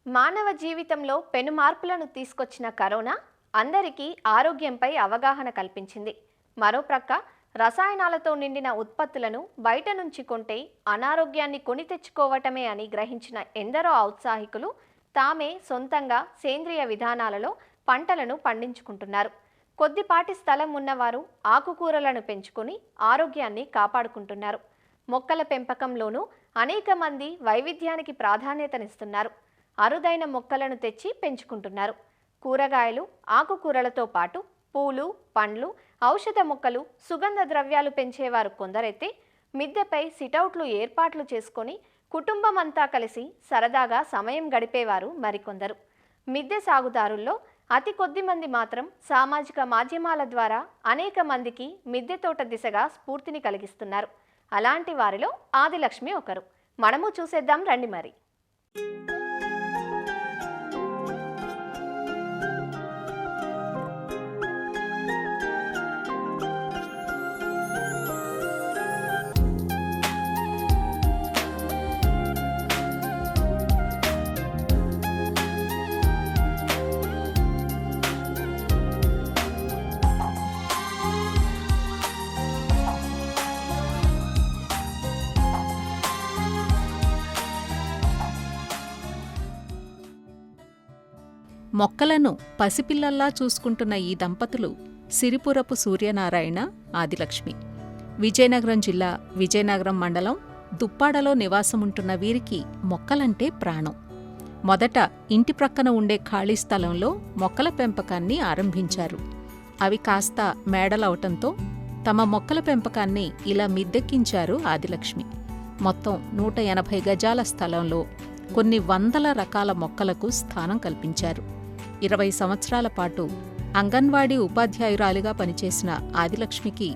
మానవ జీవితంలో పెను మార్పులను తీసుకొచ్చిన కరోనా అందరికీ ఆరోగ్యంపై అవగాహన కల్పించింది. మరోప్రక్క రసాయనాలతో నిండిన ఉత్పత్తులను బయట నుంచి కొంటే అనారోగ్యాన్ని కొని తెచ్చుకోవటమే అని గ్రహించిన ఎందరో ఔత్సాహికులు తామే సొంతంగా సేంద్రియ విధానాలలో పంటలను పండించుకుంటున్నారు. కొద్దిపాటి స్థలం ఉన్నవారు ఆకుకూరలను పెంచుకొని ఆరోగ్యాన్ని కాపాడుకుంటున్నారు. మొక్కల పెంపకంలోనూ అనేక మంది వైవిధ్యానికి ప్రాధాన్యతనిస్తున్నారు. అరుదైన మొక్కలను తెచ్చి పెంచుకుంటున్నారు. కూరగాయలు, ఆకుకూరలతో పాటు పూలు, పండ్లు, ఔషధ మొక్కలు, సుగంధ ద్రవ్యాలు పెంచేవారు కొందరైతే మిద్దెపై సిటౌట్లు ఏర్పాట్లు చేసుకొని కుటుంబం అంతా కలిసి సరదాగా సమయం గడిపేవారు మరికొందరు. మిద్దె సాగుదారుల్లో అతి కొద్ది మంది మాత్రం సామాజిక మాధ్యమాల ద్వారా అనేక మందికి మిద్దె తోట దిశగా స్ఫూర్తిని కలిగిస్తున్నారు. అలాంటి వారిలో ఆదిలక్ష్మి ఒకరు. మనము చూసేద్దాం రండి మరి. మొక్కలను పసిపిల్లల్లా చూసుకుంటున్న ఈ దంపతులు సిరిపురపు సూర్యనారాయణ, ఆదిలక్ష్మి. విజయనగరం జిల్లా విజయనగరం మండలం దుప్పాడలో నివాసముంటున్న వీరికి మొక్కలంటే ప్రాణం. మొదట ఇంటి ప్రక్కన ఉండే ఖాళీ స్థలంలో మొక్కల పెంపకాన్ని ఆరంభించారు. అవి కాస్త మేడలవటంతో తమ మొక్కల పెంపకాన్ని ఇలా మిద్దెక్కించారు ఆదిలక్ష్మి. మొత్తం 180 గజాల స్థలంలో కొన్ని వందల రకాల మొక్కలకు స్థానం కల్పించారు. 20 సంవత్సరాల పాటు అంగన్వాడీ ఉపాధ్యాయురాలిగా పనిచేసిన ఆదిలక్ష్మికి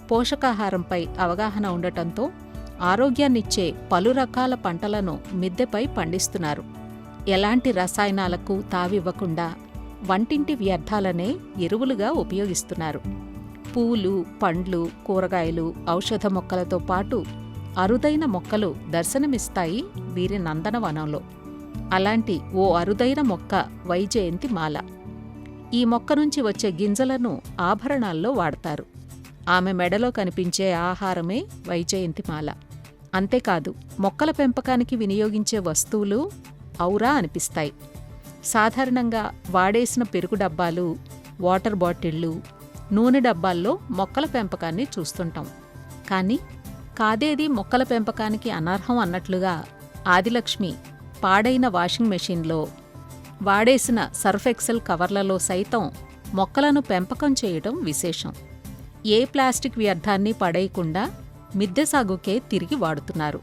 పోషకాహారంపై అవగాహన ఉండటంతో ఆరోగ్యాన్నిచ్చే పలు రకాల పంటలను మిద్దెపై పండిస్తున్నారు. ఎలాంటి రసాయనాలకు తావివ్వకుండా వంటింటి వ్యర్థాలనే ఎరువులుగా ఉపయోగిస్తున్నారు. పూలు, పండ్లు, కూరగాయలు, ఔషధ మొక్కలతో పాటు అరుదైన మొక్కలు దర్శనమిస్తాయి వీరి నందనవనంలో. అలాంటి ఓ అరుదైన మొక్క వైజయంతి మాల. ఈ మొక్క నుంచి వచ్చే గింజలను ఆభరణాల్లో వాడతారు. ఆమె మెడలో కనిపించే ఆహారమే వైజయంతి మాల. అంతేకాదు, మొక్కల పెంపకానికి వినియోగించే వస్తువులు ఔరా అనిపిస్తాయి. సాధారణంగా వాడేసిన పెరుగు డబ్బాలు, వాటర్ బాటిళ్లు, నూనె డబ్బాల్లో మొక్కల పెంపకాన్ని చూస్తుంటాం. కానీ కాదేది మొక్కల పెంపకానికి అనర్హం అన్నట్లుగా ఆదిలక్ష్మి పాడైన వాషింగ్ మెషీన్లో, వాడేసిన సర్ఫెక్సెల్ కవర్లలో సైతం మొక్కలను పెంపకం చేయడం విశేషం. ఏ ప్లాస్టిక్ వ్యర్థాన్ని పడేయకుండా మిద్దె సాగుకే తిరిగి వాడుతున్నారు.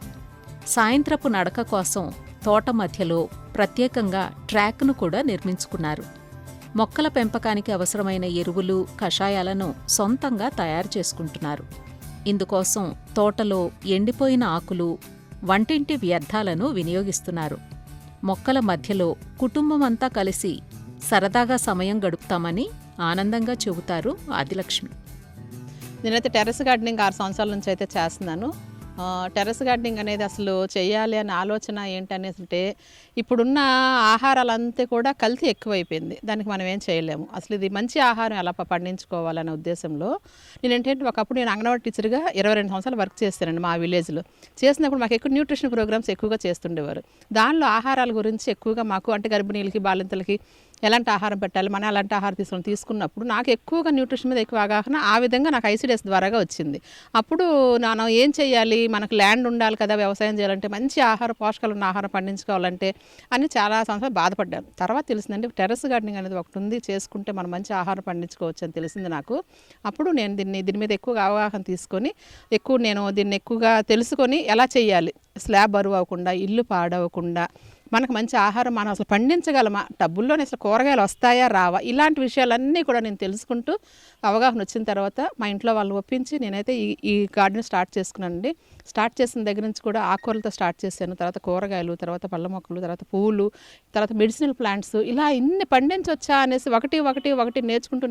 సాయంత్రపు నడక కోసం తోట మధ్యలో ప్రత్యేకంగా ట్రాక్ను కూడా నిర్మించుకున్నారు. మొక్కల పెంపకానికి అవసరమైన ఎరువులు, కషాయాలను సొంతంగా తయారు చేసుకుంటున్నారు. ఇందుకోసం తోటలో ఎండిపోయిన ఆకులు, వంటింటి వ్యర్థాలను వినియోగిస్తున్నారు. మొక్కల మధ్యలో కుటుంబమంతా కలిసి సరదాగా సమయం గడుపుతామని ఆనందంగా చెబుతారు ఆదిలక్ష్మి. నేనైతే టెర్రస్ గార్డెనింగ్ 6 సంవత్సరాల నుంచి అయితే చేస్తున్నాను. టెర్రస్ గార్డెనింగ్ అనేది అసలు చేయాలి అనే ఆలోచన ఏంటనేసి అంటే, ఇప్పుడున్న ఆహారాలంతా కూడా కల్తీ ఎక్కువైపోయింది. దానికి మనం ఏం చేయలేము. అసలు ఇది మంచి ఆహారం ఎలా పండించుకోవాలనే ఉద్దేశంలో ఒకప్పుడు నేను అంగన్వాడీ టీచర్గా 22 సంవత్సరాలు వర్క్ చేస్తానండి మా విలేజ్లో. చేసినప్పుడు మాకు ఎక్కువ న్యూట్రిషన్ ప్రోగ్రామ్స్ ఎక్కువగా చేస్తుండేవారు. దానిలో ఆహారాల గురించి ఎక్కువగా మాకు అంటే గర్భిణీలకి, బాలింతలకి ఎలాంటి ఆహారం పెట్టాలి, మనం ఎలాంటి ఆహారం తీసుకున్నప్పుడు నాకు ఎక్కువగా న్యూట్రిషన్ మీద ఎక్కువ అవగాహన ఆ విధంగా నాకు ఐసిడిఎస్ ద్వారాగా వచ్చింది. అప్పుడు మనం ఏం చేయాలి, మనకు ల్యాండ్ ఉండాలి కదా, వ్యవసాయం చేయాలంటే మంచి పోషకాలు ఉన్న ఆహారం పండించుకోవాలంటే అని చాలా సంవత్సరాలు బాధపడ్డాను. తర్వాత తెలిసిందండి టెర్రస్ గార్డెనింగ్ అనేది ఒకటి ఉంది, చేసుకుంటే మనం మంచి ఆహారం పండించుకోవచ్చు అని తెలిసింది నాకు. అప్పుడు నేను దీని మీద ఎక్కువగా అవగాహన తీసుకొని నేను దీన్ని ఎక్కువగా తెలుసుకొని ఎలా చేయాలి, స్లాబ్ బరువు అవ్వకుండా, ఇల్లు పాడవకుండా, మనకు మంచి ఆహారం మనం అసలు పండించగలమా, డబ్బుల్లోనే అసలు కూరగాయలు వస్తాయా రావా, ఇలాంటి విషయాలన్నీ కూడా నేను తెలుసుకుంటూ అవగాహన వచ్చిన తర్వాత మా ఇంట్లో వాళ్ళని ఒప్పించి నేనైతే ఈ గార్డెన్ స్టార్ట్ చేసుకున్నానండి. స్టార్ట్ చేసిన దగ్గర నుంచి కూడా ఆకుకూరలతో స్టార్ట్ చేశాను. తర్వాత కూరగాయలు, తర్వాత పళ్ళ మొక్కలు, తర్వాత పూలు, తర్వాత మెడిసినల్ ప్లాంట్స్, ఇలా ఇన్ని పండించవచ్చా అనేసి ఒకటి నేర్చుకుంటూ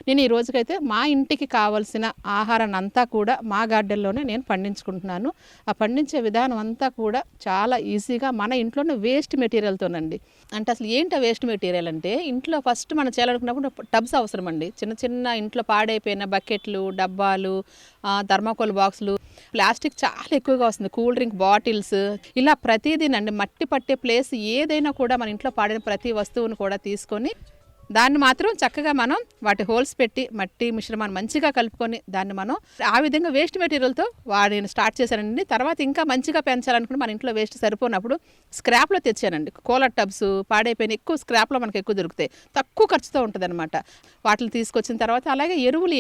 నేను ఈ రోజుకైతే మా ఇంటికి కావాల్సిన ఆహారాన్ని అంతా కూడా మా గార్డెన్లోనే నేను పండించుకుంటున్నాను. ఆ పండించే విధానం అంతా కూడా చాలా ఈజీగా మన ఇంట్లోనే వేస్ట్ మెటీరియల్తోనండి. అంటే అసలు ఏంటి ఆ వేస్ట్ మెటీరియల్ అంటే, ఇంట్లో ఫస్ట్ మనం చేయాలనుకున్నప్పుడు టబ్స్ అవసరం అండి. చిన్న చిన్న ఇంట్లో పాడైపోయిన బకెట్లు, డబ్బాలు, థర్మాకోల్ బాక్సులు, ప్లాస్టిక్ చాలా ఎక్కువగా వస్తుంది, కూల్ డ్రింక్ బాటిల్స్, ఇలా ప్రతిదీనండి. మట్టి పట్టే ప్లేస్ ఏదైనా కూడా మన ఇంట్లో పాడిన ప్రతి వస్తువును కూడా తీసుకొని దాన్ని మాత్రం చక్కగా మనం వాటి హోల్స్ పెట్టి మట్టి మిశ్రమాన్ని మంచిగా కలుపుకొని దాన్ని మనం ఆ విధంగా వేస్ట్ మెటీరియల్తో వాడిని స్టార్ట్ చేశానండి. తర్వాత ఇంకా మంచిగా పెంచాలనుకుని మన ఇంట్లో వేస్ట్ సరిపోనప్పుడు స్క్రాప్లో తెచ్చానండి. కూలర్ టబ్స్ పాడైపోయిన ఎక్కువ స్క్రాప్లో మనకు ఎక్కువ దొరుకుతాయి, తక్కువ ఖర్చుతో ఉంటుంది అనమాట. వాటిని తీసుకొచ్చిన తర్వాత అలాగే ఎరువులు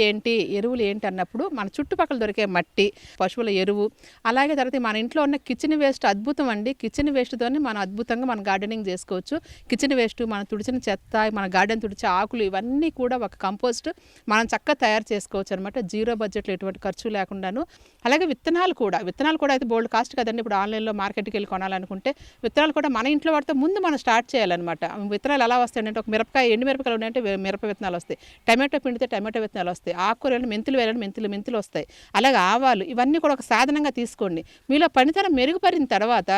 ఏంటి అన్నప్పుడు మన చుట్టుపక్కల దొరికే మట్టి, పశువుల ఎరువు, అలాగే తర్వాత మన ఇంట్లో ఉన్న కిచెన్ వేస్ట్ అద్భుతం అండి. కిచెన్ వేస్ట్తోని మనం అద్భుతంగా మనం గార్డెనింగ్ చేసుకోవచ్చు. కిచెన్ వేస్ట్, మన తుడిచిన చెత్త, మన గార్డెన్ తుడిచే ఆకులు, ఇవన్నీ కూడా ఒక కంపోస్ట్ మనం చక్కగా తయారు చేసుకోవచ్చు అనమాట. జీరో బడ్జెట్లో ఎటువంటి ఖర్చు లేకుండాను. అలాగే విత్తనాలు కూడా అయితే బోల్డ్ కాస్ట్ కదండి. ఇప్పుడు ఆన్లైన్లో మార్కెట్కి వెళ్ళి కొనాలనుకుంటే విత్తనాలు కూడా మన ఇంట్లో వాడితే ముందు మనం స్టార్ట్ చేయాలన్నమాట. విత్తనాలు ఎలా వస్తాయంటే, ఒక మిరపకాయ, ఎండు మిరపకాయలు ఉన్నాయంటే మిరప విత్తనాలు వస్తాయి, టమాటో పిండితే టమాటో విత్తనాలు వస్తాయి, ఆకుకూరలు మెంతులు వేయాలంటే మెంతులు వస్తాయి, అలాగే ఆవాలు, ఇవన్నీ కూడా ఒక సాధనంగా తీసుకోండి. మీలో పనితనం మెరుగుపడిన తర్వాత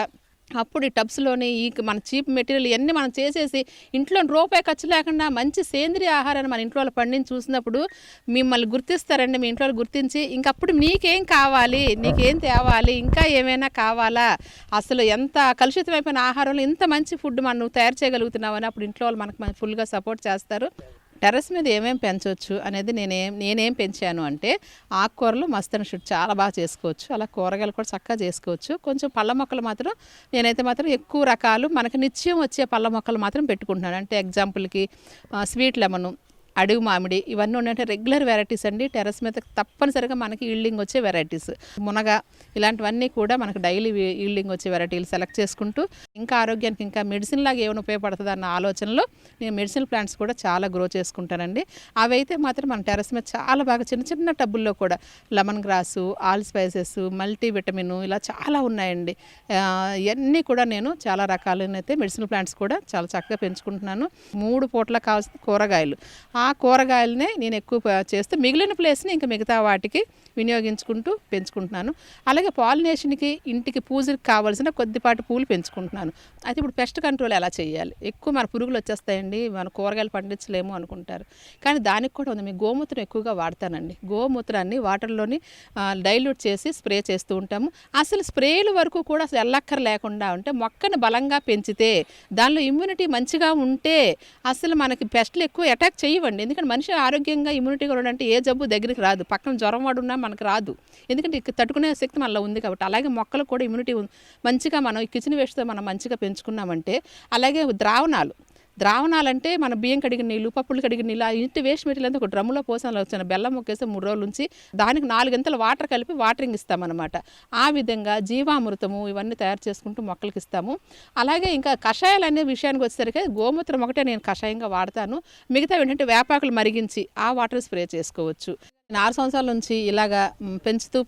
అప్పుడు ఈ టబ్స్లోని ఈ మన చీప్ మెటీరియల్ ఇవన్నీ మనం చేసేసి ఇంట్లో రూపాయి ఖర్చు లేకుండా మంచి సేంద్రియ ఆహారాన్ని మన ఇంట్లో వాళ్ళు పండించి చూసినప్పుడు మిమ్మల్ని గుర్తిస్తారండి. మీ ఇంట్లో వాళ్ళు గుర్తించి ఇంకప్పుడు నీకేం కావాలి, నీకేం తేవాలి, ఇంకా ఏమైనా కావాలా, అసలు ఎంత కలుషితమైపోయిన ఆహారంలో ఇంత మంచి ఫుడ్ మనం తయారు చేయగలుగుతున్నావు అని అప్పుడు ఇంట్లో వాళ్ళు మనకు ఫుల్గా సపోర్ట్ చేస్తారు. టెర్రస్ మీద ఏమేమి పెంచవచ్చు అనేది నేనేం పెంచాను అంటే, ఆకుకూరలు మస్తన్ షూట్ చాలా బాగా చేసుకోవచ్చు, అలా కూరగాయలు కూడా చక్కగా చేసుకోవచ్చు. కొంచెం పళ్ళ మొక్కలు మాత్రం నేనైతే మాత్రం ఎక్కువ రకాలు మనకు నిత్యం వచ్చే పళ్ళ మొక్కలు మాత్రం పెట్టుకుంటున్నాను. అంటే ఎగ్జాంపుల్కి స్వీట్ లెమను, అడవి మామిడి, ఇవన్నీ ఉన్నాయంటే రెగ్యులర్ వెరైటీస్ అండి. టెర్రస్ మీద తప్పనిసరిగా మనకి ఈల్డింగ్ వచ్చే వెరైటీస్. మునగ, ఇలాంటివన్నీ కూడా మనకు డైలీ ఈల్డింగ్ వచ్చే వెరైటీలు సెలెక్ట్ చేసుకుంటూ ఇంకా ఆరోగ్యానికి ఇంకా మెడిసిన్ లాగా ఏమైనా ఉపయోగపడుతుంది అన్న ఆలోచనలో నేను మెడిసిన్ ప్లాంట్స్ కూడా చాలా గ్రో చేసుకుంటానండి. అవి అయితే మాత్రం మన టెర్రస్ మీద చాలా బాగా చిన్న చిన్న టబ్బుల్లో కూడా lemon grass, all spices, multi vitamin, ఇలా చాలా ఉన్నాయండి. ఇవన్నీ కూడా నేను చాలా రకాలైనైతే మెడిసిన్ ప్లాంట్స్ కూడా చాలా చక్కగా పెంచుకుంటున్నాను. 3 పూటలకు కావాల్సిన కూరగాయలు, ఆ కూరగాయలనే నేను ఎక్కువ చేస్తూ మిగిలిన ప్లేస్ని ఇంకా మిగతా వాటికి వినియోగించుకుంటూ పెంచుకుంటున్నాను. అలాగే పాలినేషన్కి, ఇంటికి పూజకి కావాల్సిన కొద్దిపాటి పూలు పెంచుకుంటున్నాను. అయితే ఇప్పుడు పెస్ట్ కంట్రోల్ ఎలా చేయాలి, ఎక్కువ మన పురుగులు వచ్చేస్తాయండి, మన కూరగాయలు పండించలేము అనుకుంటారు, కానీ దానికి కూడా ఉంది. మీ గోమూత్రం ఎక్కువగా వాడతానండి. గోమూత్రాన్ని వాటర్లోని డైల్యూట్ చేసి స్ప్రే చేస్తూ ఉంటాము. అసలు స్ప్రేల వరకు కూడా అసలు ఎల్లక్కర లేకుండా ఉంటే, మొక్కను బలంగా పెంచితే, దానిలో ఇమ్యూనిటీ మంచిగా ఉంటే అసలు మనకి పెస్ట్లు ఎక్కువ అటాక్ చేయవండి. ఎందుకంటే మనిషి ఆరోగ్యంగా ఇమ్యూనిటీగా ఉండాలంటే ఏ జబ్బు దగ్గరికి రాదు, పక్కన జ్వరం వాడున్నా మనకు రాదు, ఎందుకంటే తట్టుకునే శక్తి మనలో ఉంది కాబట్టి. అలాగే మొక్కలకు కూడా ఇమ్యూనిటీ మంచిగా మనం ఈ కిచెన్ వేస్ట్తో మనం మంచిగా పెంచుకున్నామంటే. అలాగే ద్రావణాలంటే మన బియ్యం కడిగిన నీళ్ళు, పప్పులు కడిగిన నీళ్ళు, ఆ ఇంటి వేస్ట్ మెటీరియల్ అంతా ఒక డ్రమ్ములో పోసాను వచ్చిన బెల్లం మొక్కేస్తే 3 రోజుల నుంచి దానికి 4 గంటల వాటర్ కలిపి వాటరింగ్ ఇస్తామన్నమాట. ఆ విధంగా జీవామృతము ఇవన్నీ తయారు చేసుకుంటూ మొక్కలకి ఇస్తాము. అలాగే ఇంకా కషాయాలు అనే విషయానికి వచ్చేసరికి గోమూత్రం ఒకటే నేను కషాయంగా వాడతాను. మిగతా ఏంటంటే వేపాకులు మరిగించి ఆ వాటర్ స్ప్రే చేసుకోవచ్చు. 6 సంవత్సరాల నుంచి ఇలాగా పెంచుతూ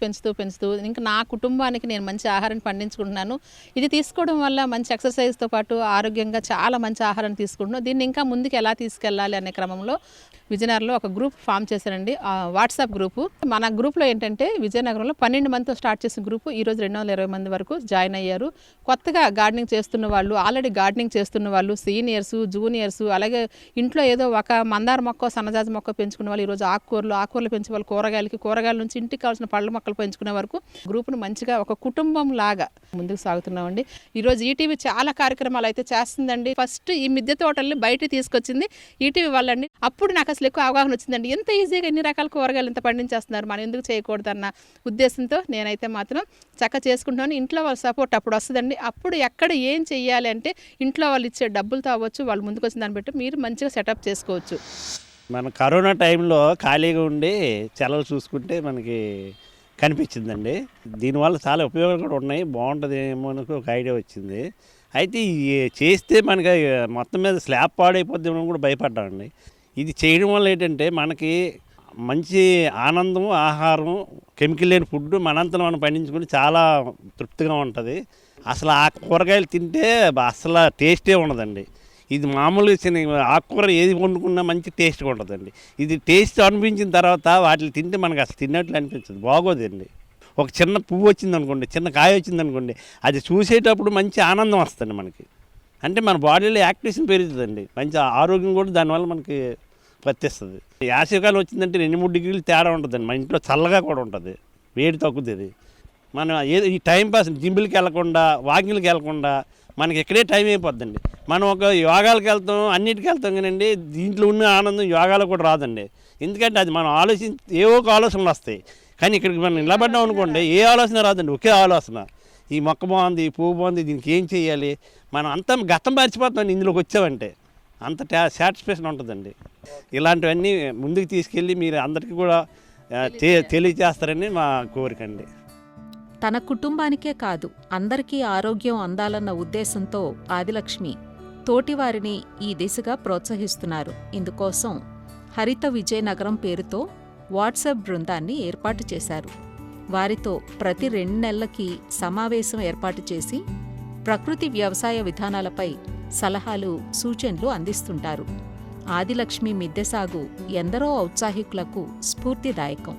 ఇంకా నా కుటుంబానికి నేను మంచి ఆహారాన్ని పండించుకుంటున్నాను. ఇది తీసుకోవడం వల్ల మంచి ఎక్సర్సైజ్తో పాటు ఆరోగ్యంగా చాలా మంచి ఆహారాన్ని తీసుకుంటున్నాను. దీన్ని ఇంకా ముందుకు ఎలా తీసుకెళ్ళాలి అనే క్రమంలో విజయనగరంలో ఒక గ్రూప్ ఫామ్ చేశానండి, వాట్సాప్ గ్రూపు. మన గ్రూప్లో ఏంటంటే విజయనగరంలో 12 మందితో స్టార్ట్ చేసిన గ్రూపు ఈరోజు 220 మంది వరకు జాయిన్ అయ్యారు. కొత్తగా గార్డెనింగ్ చేస్తున్న వాళ్ళు, ఆల్రెడీ గార్డెనింగ్ చేస్తున్న వాళ్ళు, సీనియర్స్, జూనియర్స్, అలాగే ఇంట్లో ఏదో ఒక మందార మొక్క, సన్నజాజి మొక్క పెంచుకునే వాళ్ళు, ఈరోజు ఆకుకూరలు పెంచే వాళ్ళు, కూరగాయల నుంచి ఇంటికి కావాల్సిన పళ్ళ మొక్కలు పెంచుకునే వరకు గ్రూప్ను మంచిగా ఒక కుటుంబం లాగా ముందుకు సాగుతున్నామండి. ఈరోజు ఈటీవీ చాలా కార్యక్రమాలు అయితే చేస్తుందండి. ఫస్ట్ ఈ మిద్దె తోటల్ని బయట తీసుకొచ్చింది ఈటీవీ వాళ్ళండి. అప్పుడు నాకు అసలు ఎక్కువ అవగాహన వచ్చిందండి. ఎంత ఈజీగా ఎన్ని రకాల కూరగాయలు ఎంత పండించేస్తున్నారు, మనం ఎందుకు చేయకూడదన్న ఉద్దేశంతో నేనైతే మాత్రం చక్కగా చేసుకుంటాను. ఇంట్లో వాళ్ళ సపోర్ట్ అప్పుడు వస్తుందండి. అప్పుడు ఎక్కడ ఏం చెయ్యాలి అంటే ఇంట్లో వాళ్ళు ఇచ్చే డబ్బులతో అవ్వచ్చు, వాళ్ళు ముందుకు వచ్చిన దాన్ని బట్టి మీరు మంచిగా సెటప్ చేసుకోవచ్చు. మన కరోనా టైంలో ఖాళీగా ఉండి సెలవులు చూసుకుంటే మనకి కనిపించిందండి. దీనివల్ల చాలా ఉపయోగాలు కూడా ఉన్నాయి, బాగుంటుంది ఏమో అని ఒక ఐడియా వచ్చింది. అయితే చేస్తే మనకి మొత్తం మీద స్లాబ్ పాడైపోద్దామని కూడా భయపడ్డామండి. ఇది చేయడం వల్ల ఏంటంటే మనకి మంచి ఆనందం, ఆహారం, కెమికల్ లేని ఫుడ్ మనంతలో మనం పండించుకుని చాలా తృప్తిగా ఉంటుంది. అసలు ఆ కూరగాయలు తింటే అసలు టేస్టే ఉండదండి. ఇది మామూలుగా చిన్న ఆకుకూర ఏది వండుకున్నా మంచి టేస్ట్గా ఉంటుందండి. ఇది టేస్ట్ అనిపించిన తర్వాత వాటిని తింటే మనకు అసలు తిన్నట్లు అనిపించదు, బాగోదండి. ఒక చిన్న పువ్వు వచ్చిందనుకోండి, చిన్న కాయ వచ్చిందనుకోండి, అది చూసేటప్పుడు మంచి ఆనందం వస్తుంది మనకి. అంటే మన బాడీలో యాక్టివేషన్ పెరుగుతుందండి, మంచి ఆరోగ్యం కూడా దానివల్ల మనకి వర్తిస్తుంది. వేసవికాలం వచ్చిందంటే 2-3 డిగ్రీలు తేడా ఉంటుందండి, మన ఇంట్లో చల్లగా కూడా ఉంటుంది, వేడి తగ్గుతుంది. మనం ఏదో ఈ టైంపాస్ జిమ్లకి వెళ్ళకుండా వాకింగ్కి వెళ్ళకుండా మనకి ఇక్కడే టైం అయిపోద్దండి. మనం ఒక యోగాలకు వెళ్తాం, అన్నిటికి వెళ్తాం కానండి, దీంట్లో ఉన్న ఆనందం యోగాలో కూడా రాదండి. ఎందుకంటే అది మనం ఏవో ఒక ఆలోచనలు వస్తాయి, కానీ ఇక్కడికి మనం నిలబడ్డాం అనుకోండి ఏ ఆలోచన రాదండి, ఒకే ఆలోచన, ఈ మొక్క బాగుంది, ఈ పువ్వు బాగుంది, దీనికి ఏం చేయాలి, మనం అంతా గతం మర్చిపోతామండి ఇందులోకి వచ్చామంటే. అంత సాటిస్ఫాక్షన్ ఉంటుందండి. ఇలాంటివన్నీ ముందుకు తీసుకెళ్ళి మీరు అందరికీ కూడా తెలియజేస్తారని మా కోరిక అండి. తన కుటుంబానికే కాదు అందరికీ ఆరోగ్యం అందాలన్న ఉద్దేశంతో ఆదిలక్ష్మి తోటివారిని ఈ దిశగా ప్రోత్సహిస్తున్నారు. ఇందుకోసం హరిత విజయనగరం పేరుతో వాట్సాప్ బృందాన్ని ఏర్పాటు చేశారు. వారితో ప్రతి 2 నెలలకి సమావేశం ఏర్పాటు చేసి ప్రకృతి వ్యవసాయ విధానాలపై సలహాలు, సూచనలు అందిస్తుంటారు. ఆదిలక్ష్మి మిద్దె సాగు ఎందరో ఔత్సాహికులకు స్ఫూర్తిదాయకం.